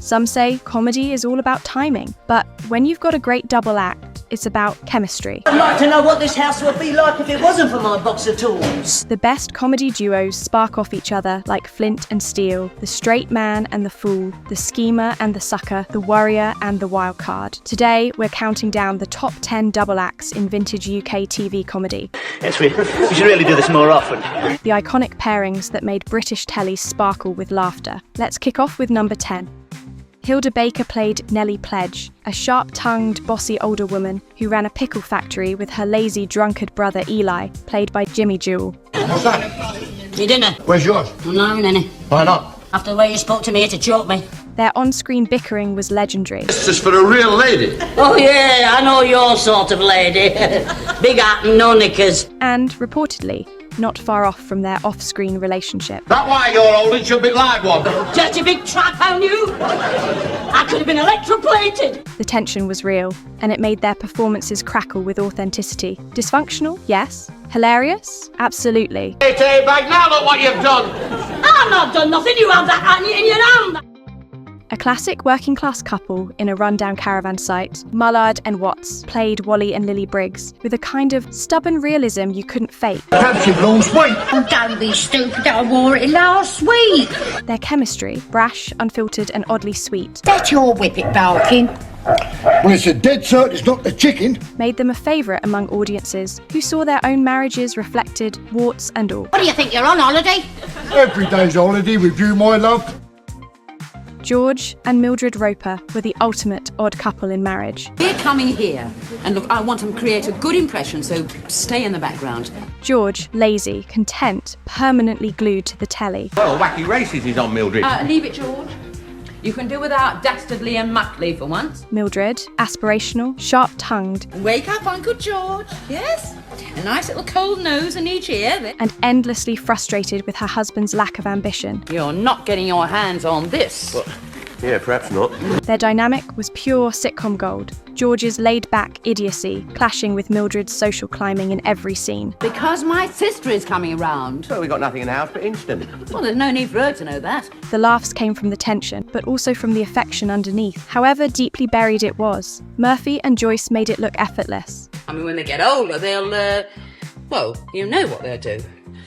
Some say comedy is all about timing, but when you've got a great double act, it's about chemistry. I'd like to know what this house would be like if it wasn't for my box of tools. The best comedy duos spark off each other like flint and steel, the straight man and the fool, the schemer and the sucker, the warrior and the wild card. Today, we're counting down the top 10 double acts in vintage UK TV comedy. Yes, we should really do this more often. The iconic pairings that made British telly sparkle with laughter. Let's kick off with number 10. Hilda Baker played Nellie Pledge, a sharp-tongued, bossy older woman who ran a pickle factory with her lazy, drunkard brother Eli, played by Jimmy Jewell. What's that? Your dinner. Where's yours? I'm not having any. Why not? After the way you spoke to me, to choke me. Their on-screen bickering was legendary. This is for a real lady. Oh yeah, I know your sort of lady. Big hat and no knickers. And, reportedly, not far off from their off-screen relationship. That why you're holding should be like one. Dirty big trap on you. I could have been electroplated. The tension was real, and it made their performances crackle with authenticity. Dysfunctional? Yes. Hilarious? Absolutely. Hey, bag, now look what you've done. I've not done nothing. You have that in your hand. A classic working-class couple in a rundown caravan site, Mullard and Watts played Wally and Lily Briggs with a kind of stubborn realism you couldn't fake. Perhaps you've lost weight. Oh, don't be stupid, I wore it last week. Their chemistry, brash, unfiltered and oddly sweet, That's your whippet barking. Well, it's a dead cert, it's not the chicken. made them a favourite among audiences who saw their own marriages reflected, warts and all. What do you think, you're on holiday? Every day's holiday with you, my love. George and Mildred Roper were the ultimate odd couple in marriage. We're coming here, and look, I want to create a good impression, so stay in the background. George, lazy, content, permanently glued to the telly. Well, wacky races is on, Mildred. Leave it, George. You can do without Dastardly and Muttley for once. Mildred, aspirational, sharp-tongued, Wake up, Uncle George. Yes? A nice little cold nose in each ear. and endlessly frustrated with her husband's lack of ambition. You're not getting your hands on this. Yeah, perhaps not. Their dynamic was pure sitcom gold. George's laid-back idiocy clashing with Mildred's social climbing in every scene. Because my sister is coming around. Well, we got nothing in the house but instant. Well, there's no need for her to know that. The laughs came from the tension, but also from the affection underneath, however deeply buried it was. Murphy and Joyce made it look effortless. I mean, when they get older, they'll, well, you know what they'll do.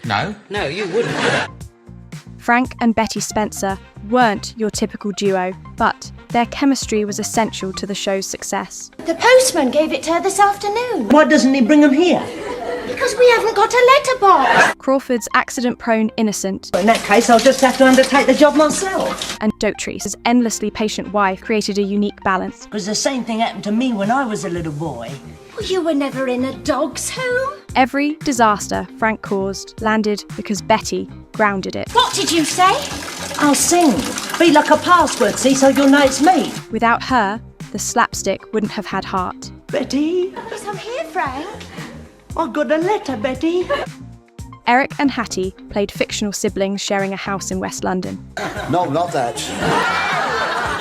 No. No, you wouldn't. Frank and Betty Spencer weren't your typical duo, but their chemistry was essential to the show's success. The postman gave it to her this afternoon. Why doesn't he bring them here? Because we haven't got a letterbox. Crawford's accident-prone innocent In that case, I'll just have to undertake the job myself. and Dotrice's endlessly patient wife created a unique balance. Because the same thing happened to me when I was a little boy. Well, you were never in a dog's home. Every disaster Frank caused landed because Betty grounded it. What did you say? I'll sing. Be like a password, see, so you'll know it's me. Without her, the slapstick wouldn't have had heart. Betty, Yes, I'm here, Frank. I got a letter, Betty. Eric and Hattie played fictional siblings sharing a house in West London. No, not that.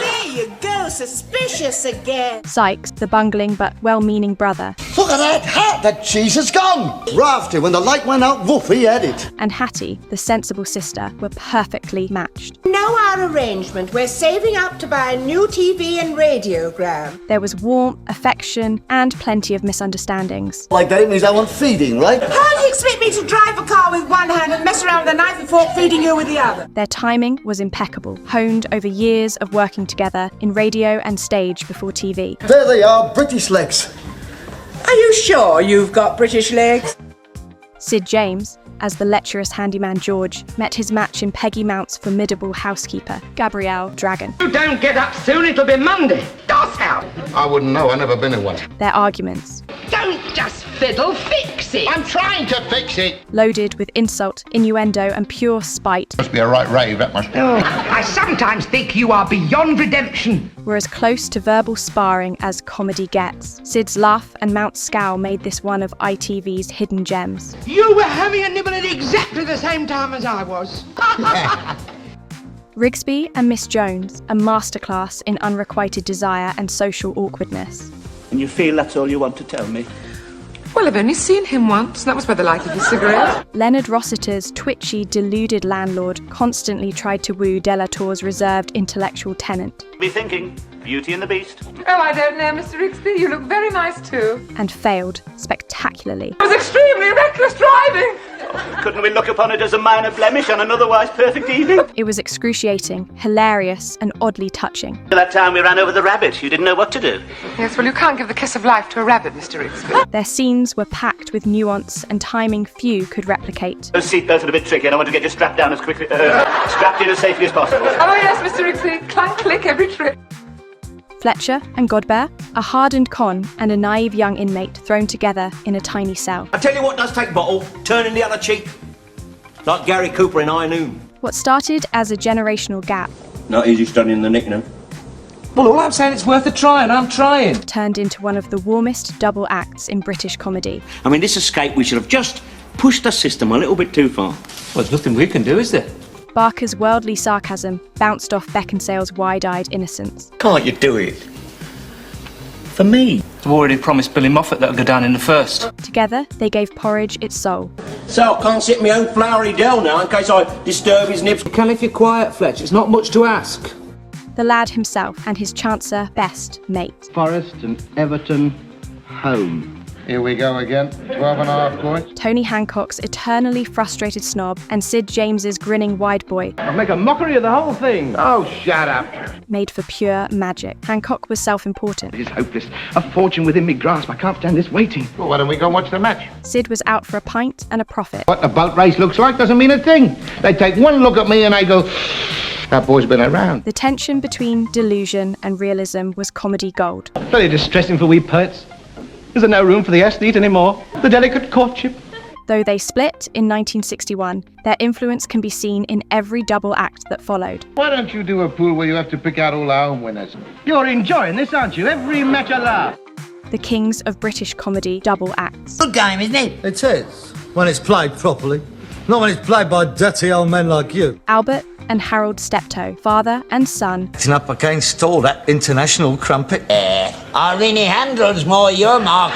There you go, suspicious again. Sykes, the bungling but well-meaning brother, Look at that hat, that cheese is gone. Rafty, when the light went out, woof, he had it. and Hattie, the sensible sister, were perfectly matched. Know our arrangement. We're saving up to buy a new TV and radiogram. There was warmth, affection, and plenty of misunderstandings. Like that, it means I want feeding, right? How do you expect me to drive a car with one hand and mess around with a knife and fork feeding you with the other? Their timing was impeccable, honed over years of working together in radio and stage before TV. There they are, British legs. Are you sure you've got British legs? Sid James, as the lecherous handyman George, met his match in Peggy Mount's formidable housekeeper, Gabrielle Dragon. You don't get up soon, it'll be Monday. Doss out. I wouldn't know, I've never been in one. Their arguments, Don't just fiddle, fix it. I'm trying to fix it. loaded with insult, innuendo, and pure spite, Must be a right rave, that must. Oh, I sometimes think you are beyond redemption. were as close to verbal sparring as comedy gets. Sid's laugh and Mount's scowl made this one of ITV's hidden gems. You were having a nibble at exactly the same time as I was. Rigsby and Miss Jones, a masterclass in unrequited desire and social awkwardness. And you feel that's all you want to tell me? Well, I've only seen him once. That was by the light of his cigarette. Leonard Rossiter's twitchy, deluded landlord constantly tried to woo Delatour's reserved intellectual tenant. Be thinking, Beauty and the Beast. Oh, I don't know, Mr. Rigsby. You look very nice too. And failed spectacularly. It was extremely reckless driving. Couldn't we look upon it as a minor blemish on an otherwise perfect evening? It was excruciating, hilarious, and oddly touching. That time we ran over the rabbit, you didn't know what to do. Yes, well, you can't give the kiss of life to a rabbit, Mr. Rigsby. Their scenes were packed with nuance and timing few could replicate. Those seatbelts are a bit tricky and I want to get you strapped down as quickly, strapped in as safely as possible. Oh, yes, Mr. Rigsby. Clank, click every trip. Fletcher and Godbear, a hardened con and a naive young inmate thrown together in a tiny cell. I tell you what does take bottle, turning the other cheek. Like Gary Cooper in High Noon. What started as a generational gap Not easy studying the nickname. Well, all I'm saying, it's worth a try, and I'm trying. turned into one of the warmest double acts in British comedy. I mean, this escape, we should have just pushed the system a little bit too far. Well, there's nothing we can do, is there? Barker's worldly sarcasm bounced off Beckinsale's wide-eyed innocence. Can't you do it? For me. I've already promised Billy Moffat that'll go down in the first. Together, they gave Porridge its soul. So I can't sit in my own flowery dell now in case I disturb his nips. Can if you're quiet, Fletch. It's not much to ask. The lad himself and his chancer best mate. Forest and Everton home. Here we go again. 12.5 points. Tony Hancock's eternally frustrated snob and Sid James's grinning wide boy I'll make a mockery of the whole thing. Oh, shut up. made for pure magic. Hancock was self-important. It is hopeless. A fortune within me grasp. I can't stand this waiting. Well, why don't we go and watch the match? Sid was out for a pint and a profit. What a boat race looks like doesn't mean a thing. They take one look at me and they go, that boy's been around. The tension between delusion and realism was comedy gold. Very distressing for we poets. Is there no room for the aesthete anymore? The delicate courtship. Though they split in 1961, their influence can be seen in every double act that followed. Why don't you do a pool where you have to pick out all our home winners? You're enjoying this, aren't you? Every match a laugh. The kings of British comedy double acts. Good game, isn't it? It is, when it's played properly. Not when it's played by dirty old men like you. Albert and Harold Steptoe, father and son. It's up against all that international crumpet. Irene Handler's more your mark.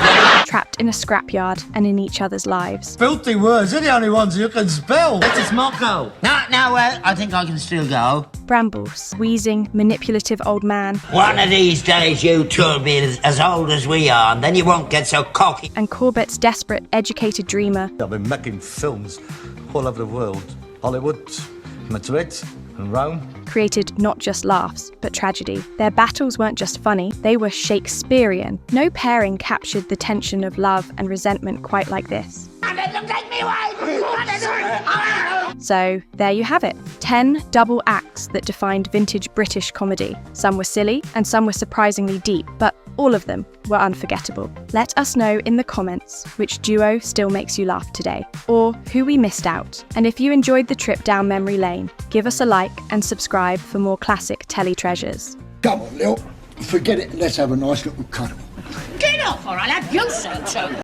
Trapped in a scrapyard and in each other's lives. Filthy words, they're the only ones you can spell. That is Mocko. No, I think I can still go. Brambles, wheezing, manipulative old man. One of these days you two'll be as old as we are, and then you won't get so cocky. And Corbett's desperate, educated dreamer. I've been making films all over the world. Hollywood, Madrid and Rome. Created not just laughs, but tragedy. Their battles weren't just funny, they were Shakespearean. No pairing captured the tension of love and resentment quite like this. So, there you have it. 10 double acts that defined vintage British comedy. Some were silly, and some were surprisingly deep, but all of them were unforgettable. Let us know in the comments which duo still makes you laugh today, or who we missed out. And if you enjoyed the trip down memory lane, give us a like and subscribe for more classic telly treasures. Come on, Lil. Forget it. Let's have a nice little cuddle. Get off or I'll have you say so.